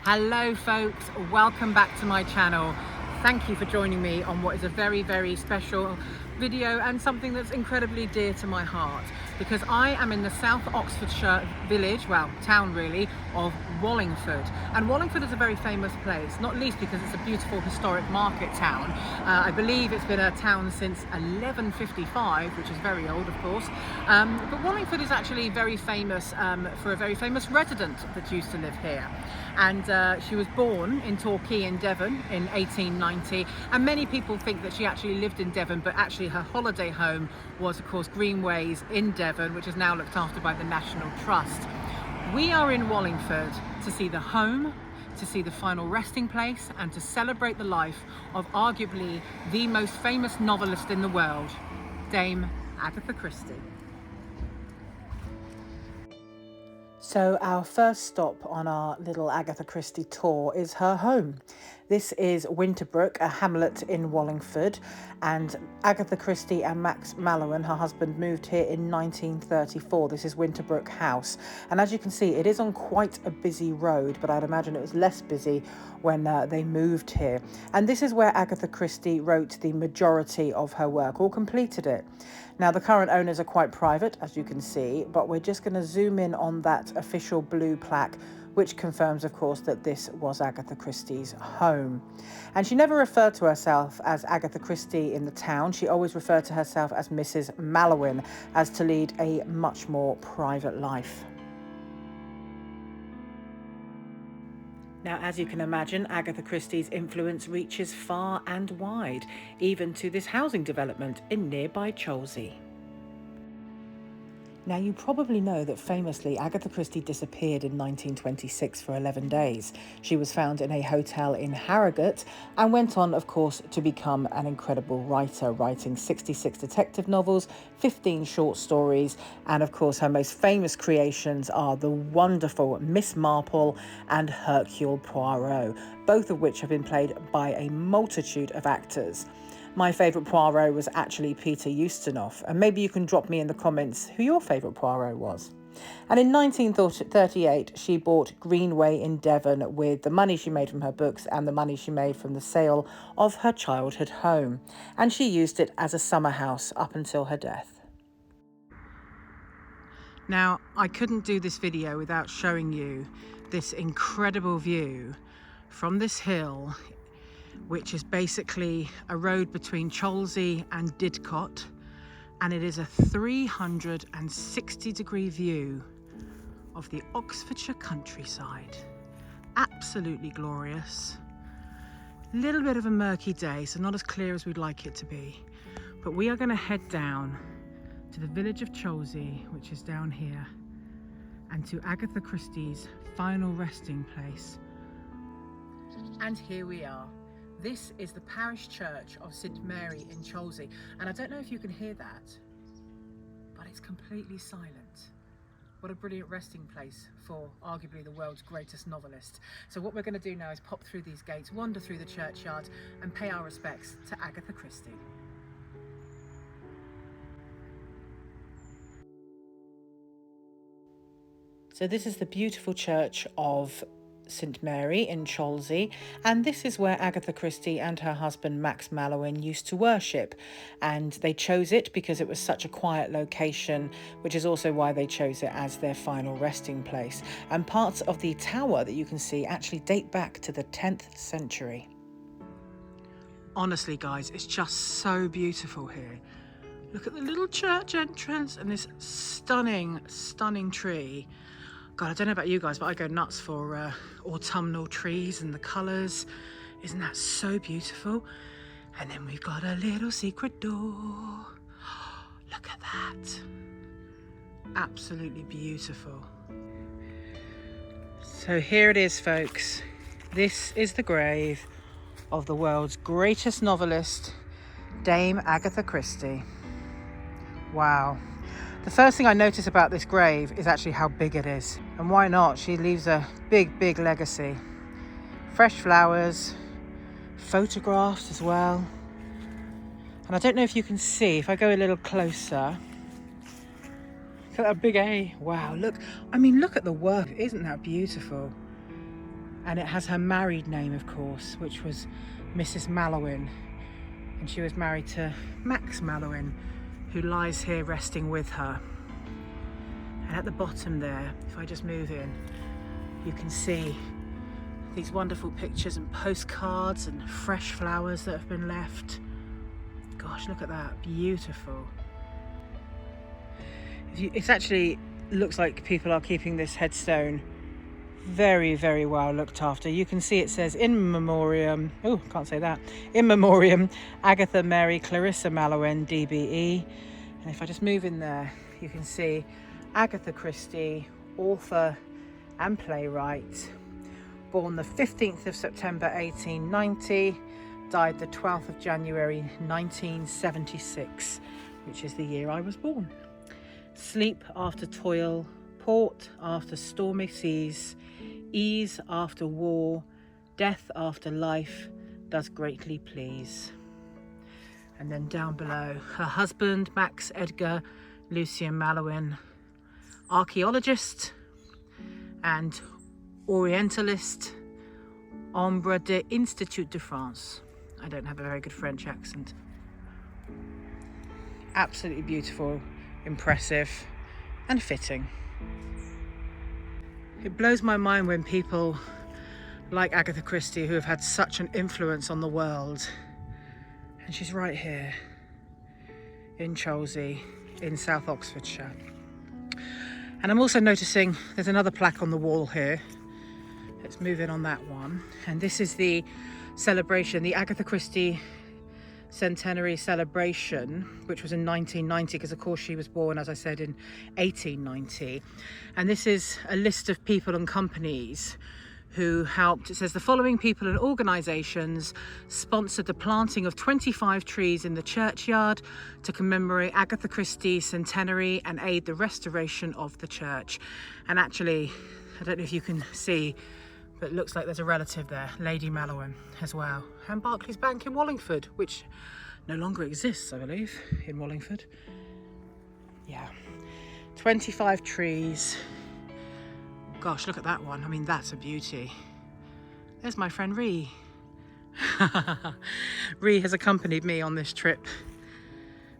Hello folks, welcome back to my channel. Thank you for joining me on what is a very special video and something that's incredibly dear to my heart, because I am in the South Oxfordshire village, well town really, of Wallingford. And Wallingford is a very famous place, not least because it's a beautiful historic market town. I believe it's been a town since 1155, which is very old of course, but Wallingford is actually very famous for a very famous resident that used to live here. And she was born in Torquay in Devon in 1890, and many people think that she actually lived in Devon, but actually her holiday home was of course Greenways in Devon, which is now looked after by the National Trust. We are in Wallingford to see the home, to see the final resting place, and to celebrate the life of arguably the most famous novelist in the world, Dame Agatha Christie. So our first stop on our little Agatha Christie tour is her home. This is Winterbrook, a hamlet in Wallingford, and Agatha Christie and Max Mallowan, her husband, moved here in 1934. This is Winterbrook House, and as you can see, it is on quite a busy road, but I'd imagine it was less busy when they moved here. And this is where Agatha Christie wrote the majority of her work, or completed it. Now, the current owners are quite private, as you can see, but we're just going to zoom in on that official blue plaque, which confirms, of course, that this was Agatha Christie's home. And she never referred to herself as Agatha Christie in the town. She always referred to herself as Mrs. Mallowan, as to lead a much more private life. Now, as you can imagine, Agatha Christie's influence reaches far and wide, even to this housing development in nearby Chelsea. Now, you probably know that famously Agatha Christie disappeared in 1926 for 11 days. She was found in a hotel in Harrogate and went on, of course, to become an incredible writer, writing 66 detective novels, 15 short stories, and of course her most famous creations are the wonderful Miss Marple and Hercule Poirot, both of which have been played by a multitude of actors. My favourite Poirot was actually Peter Ustinov, and maybe you can drop me in the comments who your favourite Poirot was. And in 1938, she bought Greenway in Devon with the money she made from her books and the money she made from the sale of her childhood home. And she used it as a summer house up until her death. Now, I couldn't do this video without showing you this incredible view from this hill, which is basically a road between Chelsea and Didcot, and it is a 360-degree view of the Oxfordshire countryside. Absolutely glorious. Little bit of a murky day, so not as clear as we'd like it to be, but we are going to head down to the village of Chelsea, which is down here, and to Agatha Christie's final resting place. And here we are. This is the parish church of St Mary in Chelsea, and I don't know if you can hear that, but it's completely silent. What a brilliant resting place for arguably the world's greatest novelist. So what we're going to do now is pop through these gates, wander through the churchyard, and pay our respects to Agatha Christie. So this is the beautiful church of St Mary in Chelsea, and this is where Agatha Christie and her husband Max Mallowan used to worship, and they chose it because it was such a quiet location, which is also why they chose it as their final resting place. And parts of the tower that you can see actually date back to the 10th century. Honestly guys, it's just so beautiful here. Look at the little church entrance and this stunning tree. God, I don't know about you guys, but I go nuts for autumnal trees and the colours. Isn't that so beautiful? And then we've got a little secret door. Look at that. Absolutely beautiful. So here it is, folks. This is the grave of the world's greatest novelist, Dame Agatha Christie. Wow. The first thing I notice about this grave is actually how big it is. And why not? She leaves a big legacy. Fresh flowers, photographs as well. And I don't know if you can see, if I go a little closer, look at that big A. Wow, look, I mean, look at the work. Isn't that beautiful? And it has her married name, of course, which was Mrs. Mallowan. And she was married to Max Mallowan, who lies here resting with her. And at the bottom there, if I just move in, you can see these wonderful pictures and postcards and fresh flowers that have been left. Gosh, look at that, beautiful. It actually looks like people are keeping this headstone very, very well looked after. You can see it says in memoriam, oh, can't say that, in memoriam, Agatha Mary Clarissa Mallowan, DBE. And if I just move in there, you can see Agatha Christie, author and playwright, born the 15th of September 1890, died the 12th of January 1976, which is the year I was born. Sleep after toil, port after stormy seas, ease after war, death after life does greatly please. And then down below, her husband, Max Edgar Lucien Mallowan, archaeologist and orientalist, Ombre de Institut de France. I don't have a very good French accent. Absolutely beautiful, impressive and fitting. It blows my mind when people like Agatha Christie, who have had such an influence on the world, and she's right here in Chelsea in South Oxfordshire. And I'm also noticing there's another plaque on the wall here. Let's move in on that one. And this is the celebration, the Agatha Christie centenary celebration, which was in 1990, because of course she was born, as I said, in 1890. And this is a list of people and companies who helped. It says the following people and organisations sponsored the planting of 25 trees in the churchyard to commemorate Agatha Christie's centenary and aid the restoration of the church. And actually, I don't know if you can see, but it looks like there's a relative there, Lady Mallowan as well. And Barclays Bank in Wallingford, which no longer exists, I believe, in Wallingford. Yeah, 25 trees. Gosh, look at that one. I mean, that's a beauty. There's my friend Ree. Ree has accompanied me on this trip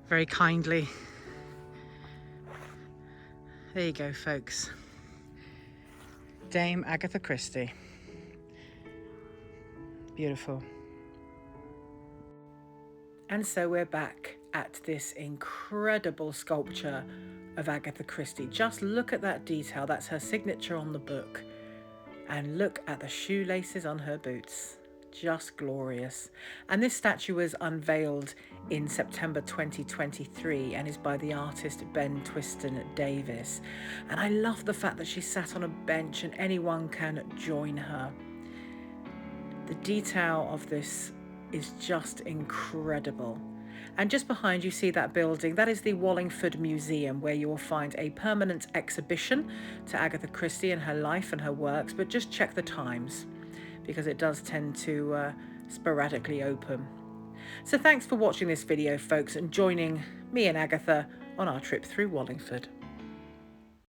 very kindly. There you go, folks. Dame Agatha Christie. Beautiful. And so we're back at this incredible sculpture of Agatha Christie. Just look at that detail. That's her signature on the book. And look at the shoelaces on her boots. Just glorious. And this statue was unveiled in September 2023 and is by the artist Ben Twiston Davis. And I love the fact that she sat on a bench and anyone can join her. The detail of this is just incredible. And just behind you see that building. That is the Wallingford Museum, where you will find a permanent exhibition to Agatha Christie and her life and her works. But just check the times, because it does tend to sporadically open. So thanks for watching this video, folks, and joining me and Agatha on our trip through Wallingford.